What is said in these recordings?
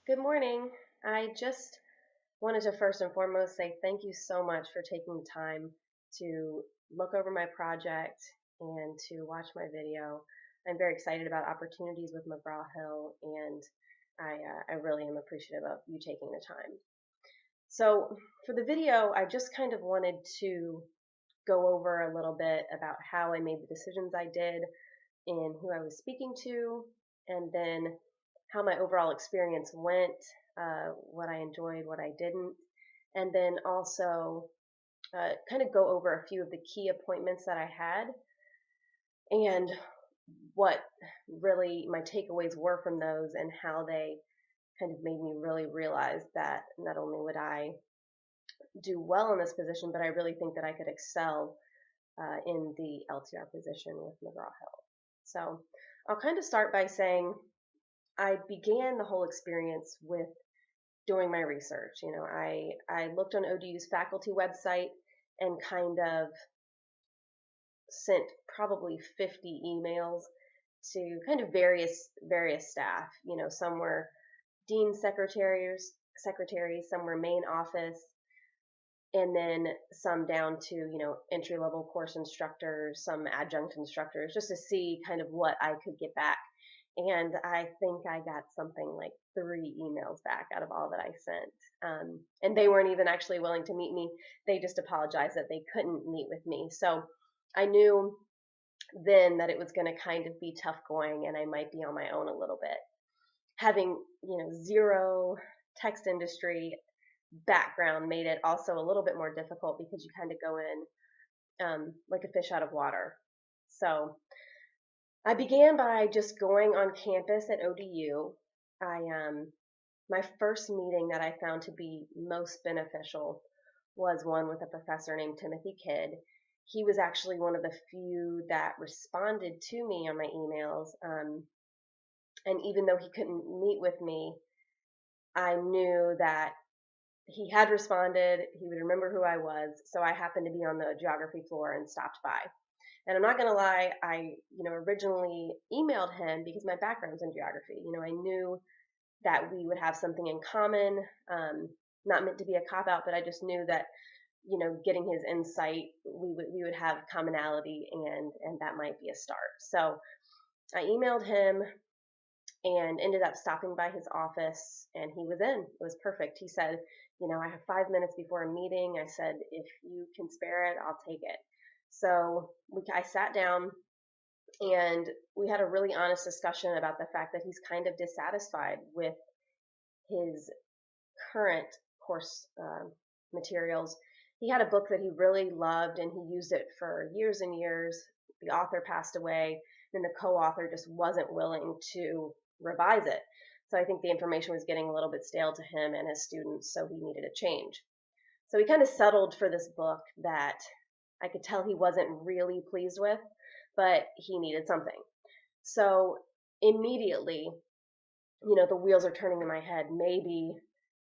Good morning. I just wanted to first and foremost say thank you so much for taking the time to look over my project and to watch my video. I'm very excited about opportunities with McGraw-Hill, and I really am appreciative of you taking the time. So for the video, I just kind of wanted to go over a little bit about how I made the decisions I did in who I was speaking to, and then how my overall experience went, what I enjoyed, what I didn't, and then also kind of go over a few of the key appointments that I had and what really my takeaways were from those and how they kind of made me really realize that not only would I do well in this position, but I really think that I could excel in the LTR position with McGraw-Hill. So I'll kind of start by saying I began the whole experience with doing my research. I looked on ODU's faculty website and kind of sent probably 50 emails to kind of various staff. Some were dean secretaries, some were main office, and then some down to entry level course instructors, some adjunct instructors, just to see kind of what I could get back. And I think I got something like 3 emails back out of all that I sent. And they weren't even actually willing to meet me. They just apologized that they couldn't meet with me. So I knew then that it was going to kind of be tough going and I might be on my own a little bit. Having, zero text industry background made it also a little bit more difficult because you kind of go in like a fish out of water. So I began by just going on campus at ODU. My first meeting that I found to be most beneficial was one with a professor named Timothy Kidd. He was actually one of the few that responded to me on my emails. And even though he couldn't meet with me, I knew that he had responded. He would remember who I was. So I happened to be on the geography floor and stopped by. And I'm not going to lie, I, originally emailed him because my background's in geography. I knew that we would have something in common, not meant to be a cop out, but I just knew that, getting his insight, we would have commonality and that might be a start. So I emailed him and ended up stopping by his office and he was in. It was perfect. He said, I have 5 minutes before a meeting. I said, if you can spare it, I'll take it. So I sat down and we had a really honest discussion about the fact that he's kind of dissatisfied with his current course materials. He had a book that he really loved and he used it for years and years. The author passed away, and the co-author just wasn't willing to revise it. So I think the information was getting a little bit stale to him and his students, so he needed a change. So he kind of settled for this book that I could tell he wasn't really pleased with, but he needed something. So immediately, the wheels are turning in my head. Maybe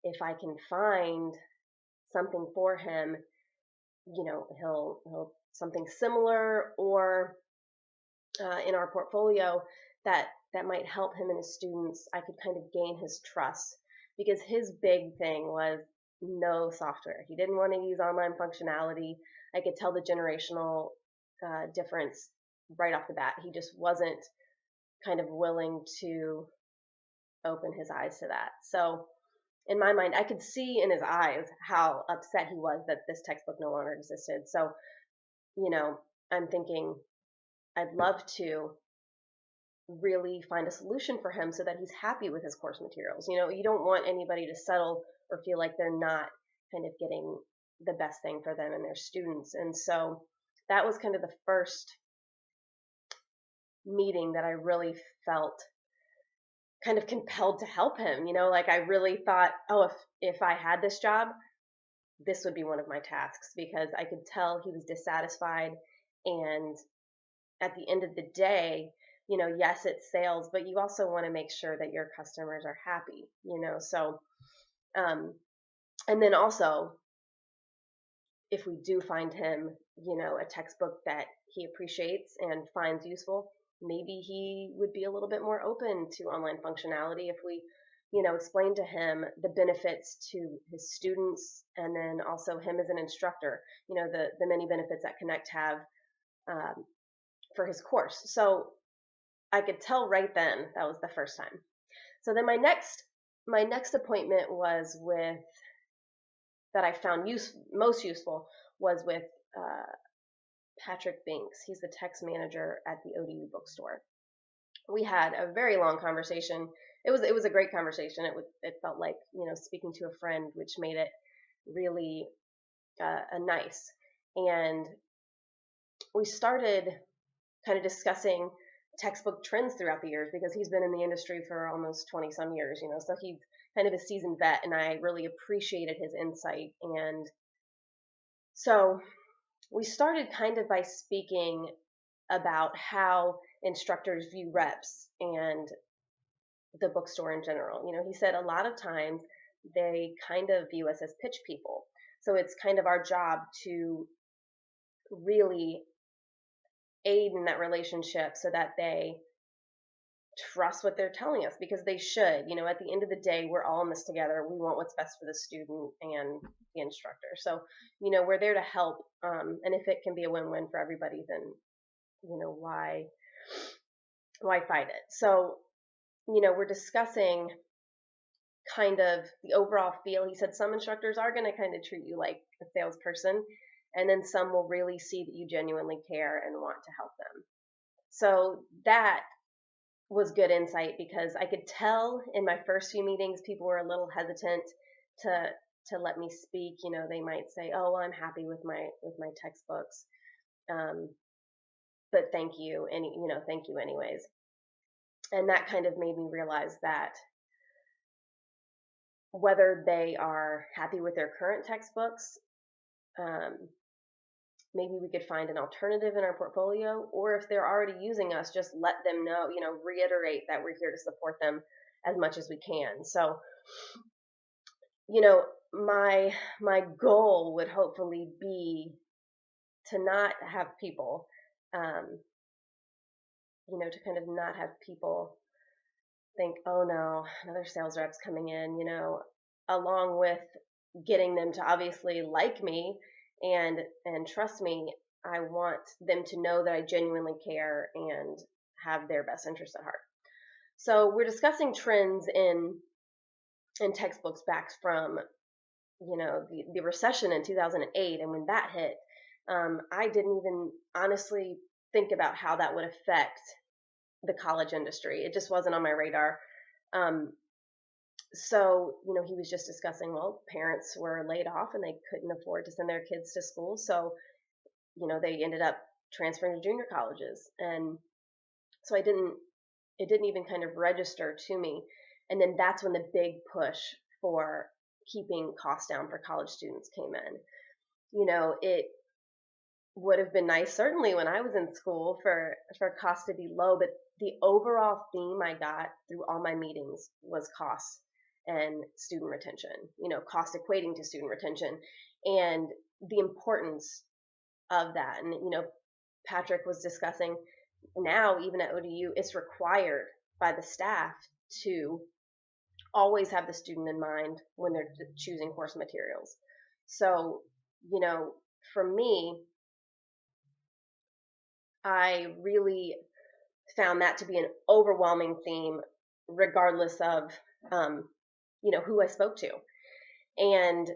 if I can find something for him, he'll something similar or in our portfolio that might help him and his students. I could kind of gain his trust because his big thing was no software. He didn't want to use online functionality. I could tell the generational difference right off the bat. He just wasn't kind of willing to open his eyes to that. So in my mind, I could see in his eyes how upset he was that this textbook no longer existed. So, I'm thinking I'd love to really find a solution for him so that he's happy with his course materials. You don't want anybody to settle or feel like they're not kind of getting the best thing for them and their students. And so that was kind of the first meeting that I really felt kind of compelled to help him. Like I really thought, oh, if I had this job, this would be one of my tasks because I could tell he was dissatisfied. And at the end of the day, yes, it's sales, but you also want to make sure that your customers are happy, so, and then also if we do find him, a textbook that he appreciates and finds useful, maybe he would be a little bit more open to online functionality if we, explain to him the benefits to his students, and then also him as an instructor, the many benefits that Connect have um, for his course. So I could tell right then that was the first time. So then my next appointment was with that I found most useful was with Patrick Binks. He's the text manager at the ODU bookstore. We had a very long conversation. It was a great conversation. It felt like speaking to a friend, which made it really nice. And we started kind of discussing textbook trends throughout the years because he's been in the industry for almost 20 some years, so he's kind of a seasoned vet, and I really appreciated his insight. And so we started kind of by speaking about how instructors view reps and the bookstore in general. He said a lot of times they kind of view us as pitch people. So it's kind of our job to really aid in that relationship so that they trust what they're telling us, because they should. At the end of the day, we're all in this together. We want what's best for the student and the instructor. So, we're there to help. And if it can be a win-win for everybody, then, why fight it? So, we're discussing kind of the overall feel. He said some instructors are going to kind of treat you like a salesperson, and then some will really see that you genuinely care and want to help them. So that was good insight, because I could tell in my first few meetings people were a little hesitant to let me speak. They might say, "Oh, well, I'm happy with my textbooks, but thank you, and thank you anyways." And that kind of made me realize that whether they are happy with their current textbooks, maybe we could find an alternative in our portfolio, or if they're already using us, just let them know, reiterate that we're here to support them as much as we can. So, my goal would hopefully be to not have people, to kind of not have people think, "Oh no, another sales rep's coming in," along with getting them to obviously like me and trust me. I want them to know that I genuinely care and have their best interest at heart. So we're discussing trends in textbooks back from the recession in 2008, and when that hit, I didn't even honestly think about how that would affect the college industry. It just wasn't on my radar. So, he was just discussing, well, parents were laid off and they couldn't afford to send their kids to school. So, they ended up transferring to junior colleges. And so it didn't even kind of register to me. And then that's when the big push for keeping costs down for college students came in. It would have been nice, certainly when I was in school, for costs to be low, but the overall theme I got through all my meetings was costs and student retention, cost equating to student retention, and the importance of that. And, Patrick was discussing now, even at ODU, it's required by the staff to always have the student in mind when they're choosing course materials. So, for me, I really found that to be an overwhelming theme, regardless of, who I spoke to. And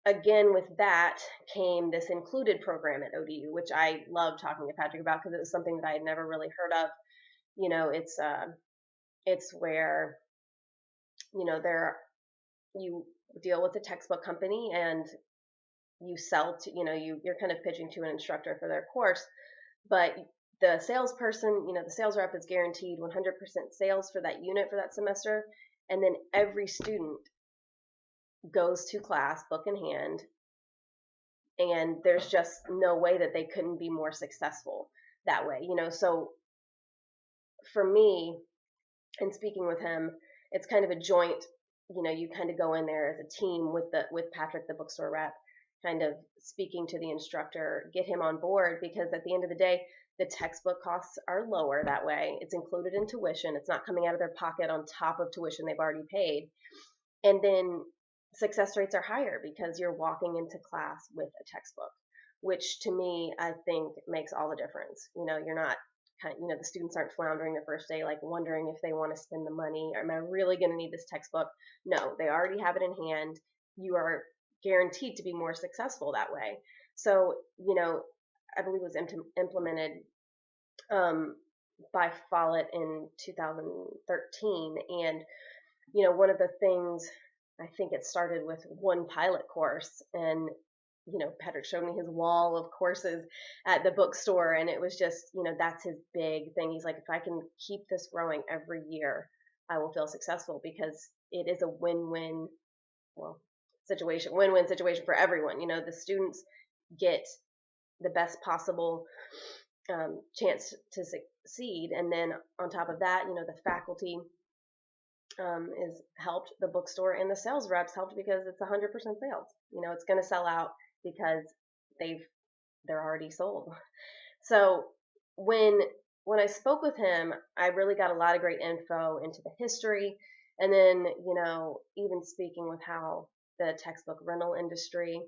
again, with that came this included program at ODU, which I love talking to Patrick about because it was something that I had never really heard of. It's where, you deal with a textbook company and you sell to, you're kind of pitching to an instructor for their course, but the salesperson, the sales rep is guaranteed 100% sales for that unit for that semester. And then every student goes to class, book in hand, and there's just no way that they couldn't be more successful that way. So for me, in speaking with him, it's kind of a joint, you kind of go in there as a team with Patrick, the bookstore rep, kind of speaking to the instructor, get him on board, because at the end of the day, The textbook costs are lower that way. It's included in tuition. It's not coming out of their pocket on top of tuition they've already paid. And then success rates are higher because you're walking into class with a textbook, which to me, I think makes all the difference. You're not the students aren't floundering the first day, like wondering if they want to spend the money. Am I really going to need this textbook? No, they already have it in hand. You are guaranteed to be more successful that way. So, I believe it was implemented by Follett in 2013. And, one of the things, I think it started with one pilot course, and Patrick showed me his wall of courses at the bookstore, and it was just, that's his big thing. He's like, if I can keep this growing every year, I will feel successful, because it is a win-win, win-win situation for everyone. The students get the best possible chance to succeed, and then on top of that, the faculty is helped, the bookstore and the sales reps helped, because it's 100% sales. It's going to sell out because they're already sold. So when I spoke with him, I really got a lot of great info into the history, and then even speaking with how the textbook rental industry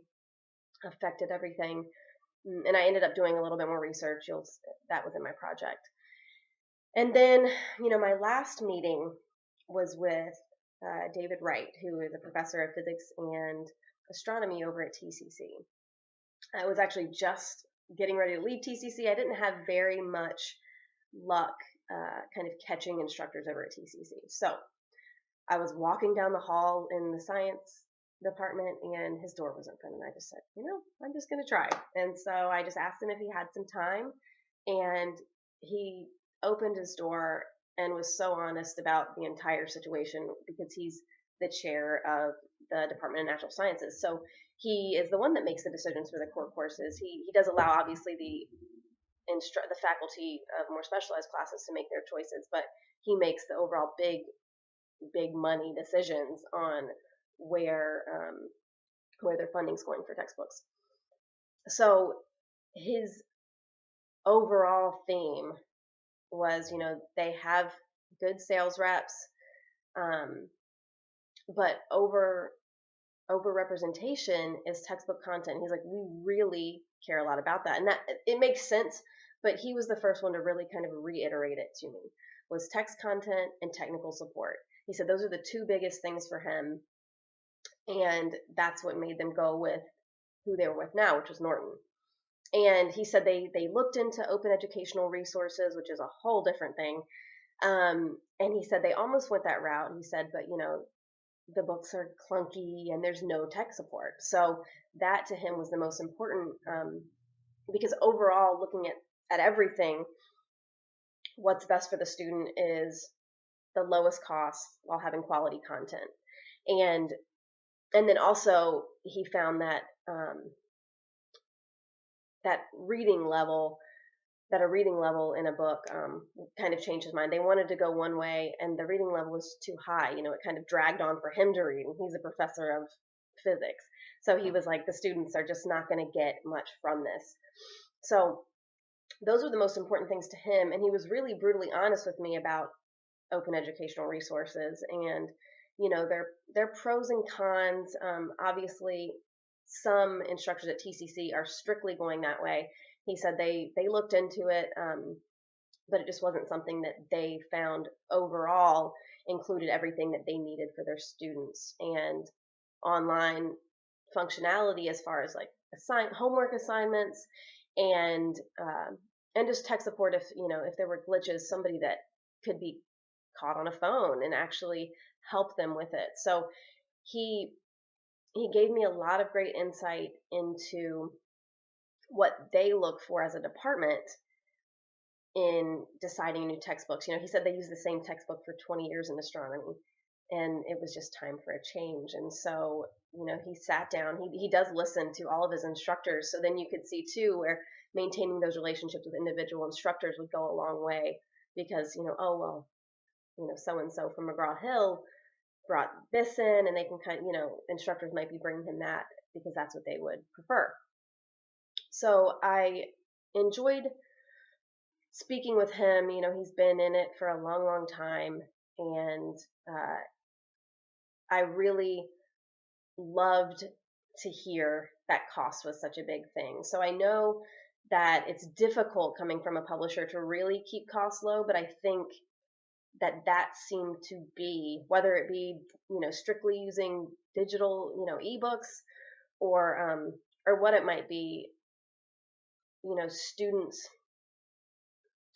affected everything. And I ended up doing a little bit more research. That was in my project. And then my last meeting was with David Wright, who is a professor of physics and astronomy over at TCC. I was actually just getting ready to leave TCC. I didn't have very much luck kind of catching instructors over at TCC. So I was walking down the hall in the science department, and his door was open, and I just said, I'm just going to try. And so I just asked him if he had some time, and he opened his door and was so honest about the entire situation, because he's the chair of the Department of Natural Sciences. So he is the one that makes the decisions for the core courses. He does allow, obviously, the faculty of more specialized classes to make their choices, but he makes the overall big money decisions on where their funding's going for textbooks. So his overall theme was, they have good sales reps, but over-representation is textbook content. He's like, we really care a lot about that. And that, it makes sense, but he was the first one to really kind of reiterate it to me, was text content and technical support. He said those are the two biggest things for him, and that's what made them go with who they were with now, which was Norton. And he said they looked into open educational resources, which is a whole different thing. And he said they almost went that route. He said, but the books are clunky and there's no tech support. So that to him was the most important, because overall, looking at everything, what's best for the student is the lowest cost while having quality content. And then also he found that that a reading level in a book kind of changed his mind. They wanted to go one way, and the reading level was too high. It kind of dragged on for him to read, and he's a professor of physics. So he was like, the students are just not going to get much from this. So those were the most important things to him, and he was really brutally honest with me about open educational resources and their pros and cons. Obviously, some instructors at TCC are strictly going that way. He said they looked into it, but it just wasn't something that they found overall included everything that they needed for their students. And online functionality as far as like homework assignments and just tech support, if there were glitches, somebody that could be caught on a phone and actually help them with it. So he gave me a lot of great insight into what they look for as a department in deciding new textbooks. He said they use the same textbook for 20 years in astronomy, and it was just time for a change. And so, he sat down, he does listen to all of his instructors. So then you could see too where maintaining those relationships with individual instructors would go a long way, because, so-and-so from McGraw-Hill brought this in, and they can instructors might be bringing him that because that's what they would prefer. So I enjoyed speaking with him, he's been in it for a long, long time, and I really loved to hear that cost was such a big thing. So I know that it's difficult coming from a publisher to really keep costs low, but I think that seemed to be, whether it be, strictly using digital, ebooks, or what it might be, students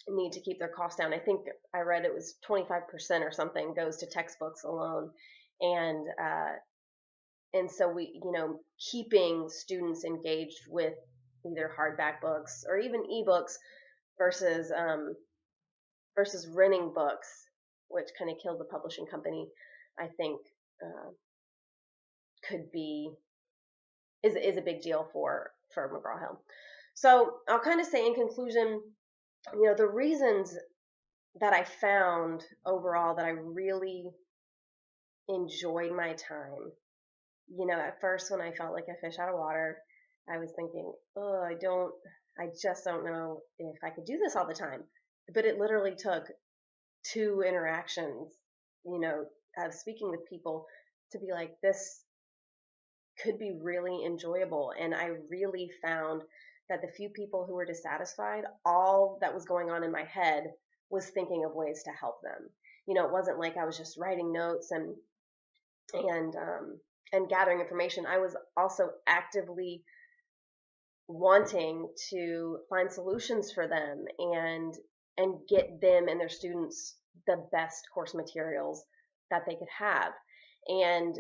need to keep their costs down. I think I read it was 25% or something goes to textbooks alone. And, and so keeping students engaged with either hardback books or even ebooks versus, versus renting books, which kind of killed the publishing company, I think, could be, is a big deal for McGraw-Hill. So I'll kind of say in conclusion, the reasons that I found overall that I really enjoyed my time, at first when I felt like a fish out of water, I was thinking, oh, I just don't know if I could do this all the time. But it literally took 2 interactions, of speaking with people to be like, this could be really enjoyable. And I really found that the few people who were dissatisfied, all that was going on in my head was thinking of ways to help them. It wasn't like I was just writing notes and gathering information. I was also actively wanting to find solutions for them and get them and their students the best course materials that they could have. And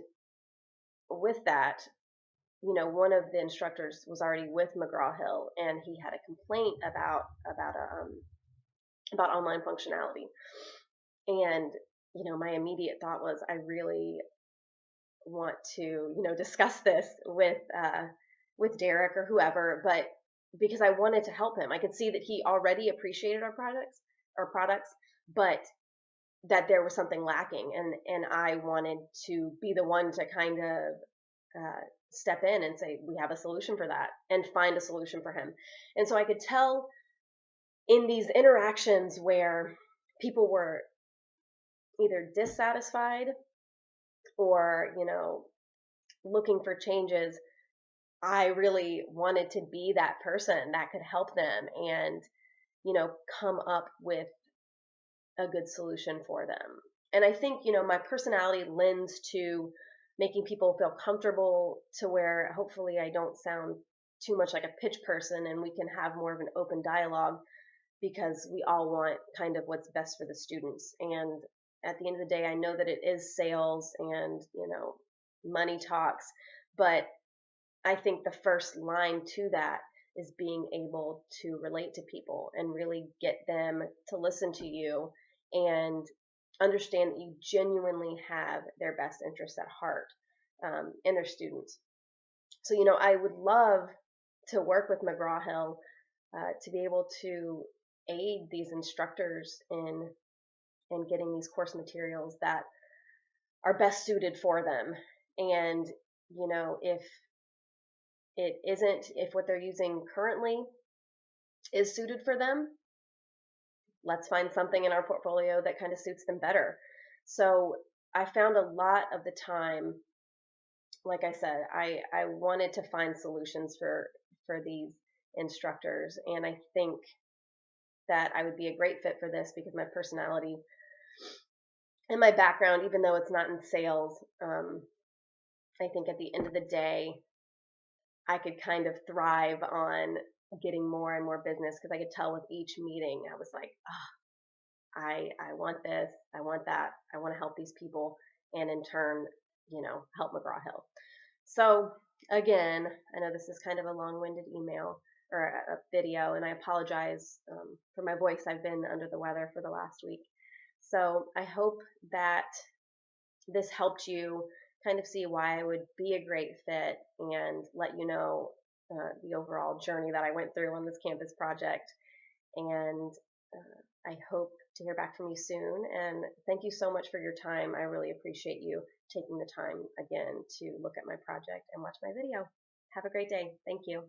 with that, one of the instructors was already with McGraw-Hill, and he had a complaint about online functionality. And my immediate thought was, I really want to discuss this with Derek or whoever, but because I wanted to help him. I could see that he already appreciated our products, but that there was something lacking, and I wanted to be the one to kind of step in and say, we have a solution for that, and find a solution for him. And so I could tell in these interactions where people were either dissatisfied or, looking for changes, I really wanted to be that person that could help them and, come up with a good solution for them. And I think, my personality lends to making people feel comfortable to where hopefully I don't sound too much like a pitch person, and we can have more of an open dialogue, because we all want kind of what's best for the students. And at the end of the day, I know that it is sales and, money talks, but I think the first line to that is being able to relate to people and really get them to listen to you and understand that you genuinely have their best interests at heart, and their students. So, I would love to work with McGraw-Hill to be able to aid these instructors in getting these course materials that are best suited for them. And, if what they're using currently is suited for them, let's find something in our portfolio that kind of suits them better. So I found a lot of the time, like I said, I wanted to find solutions for these instructors, and I think that I would be a great fit for this because my personality and my background, even though it's not in sales, I think at the end of the day, I could kind of thrive on getting more and more business, because I could tell with each meeting, I was like, oh, I want this, I want that, I want to help these people, and in turn, help McGraw-Hill. So again, I know this is kind of a long-winded email or a video, and I apologize for my voice. I've been under the weather for the last week. So I hope that this helped you kind of see why I would be a great fit and let you know the overall journey that I went through on this campus project. And I hope to hear back from you soon. And thank you so much for your time. I really appreciate you taking the time again to look at my project and watch my video. Have a great day. Thank you.